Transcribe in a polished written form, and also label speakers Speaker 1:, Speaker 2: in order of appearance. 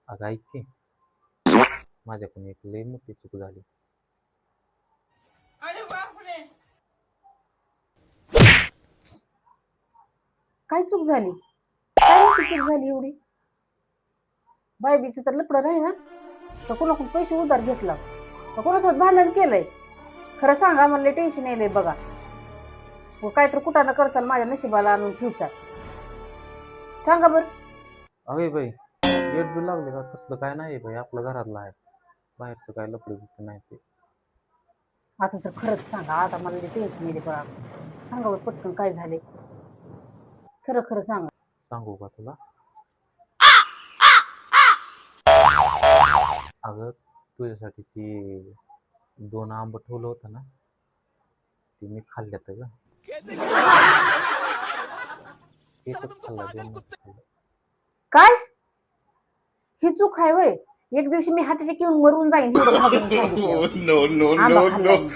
Speaker 1: अगं ऐक की, माझ्याकडून एक लई मोठी चूक झाली.
Speaker 2: अरे बापरे.
Speaker 3: काय चूक झाली? काय मोठी चूक झाली एवढी? बायबीचं तर लपडं नाही ना? तर कोणाकडून पैसे उधार घेतला तर कोणासोबत भांडण केलंय? खरं सांगा, म्हणले टेन्शन येलंय बघा. काय तर कुठानं करचाल माझ्या नशिबाला आणून ठेवचाल. सांगा बर.
Speaker 1: अगे बाई, गेट बिल लागले का? तसलं काय नाही बाई, आपलं घरातलं आहे. बाहेरचं काय लपडी बिपडी नाही ते.
Speaker 3: आता तर खरंच सांगा, आता मला टेन्शन येते बघा. सांगा बरं पटकन काय झाले, खरं खरं सांगा.
Speaker 1: सांगू का तुला? अगं तुझ्यासाठी ती 2 आंब ठेवलं होतं ना, ती मी खाल्ल्यात ग. एकच खाल्ला, 2 नाही खाल्लं.
Speaker 3: काय ही चूक आहे वय? एक दिवशी मी हार्ट अटॅक येऊन मरून जाईन एवढं भाजून सांगितल्यावर.
Speaker 4: No, no,
Speaker 3: आंबा
Speaker 4: no,
Speaker 3: खाल्ला
Speaker 4: no.
Speaker 3: मी.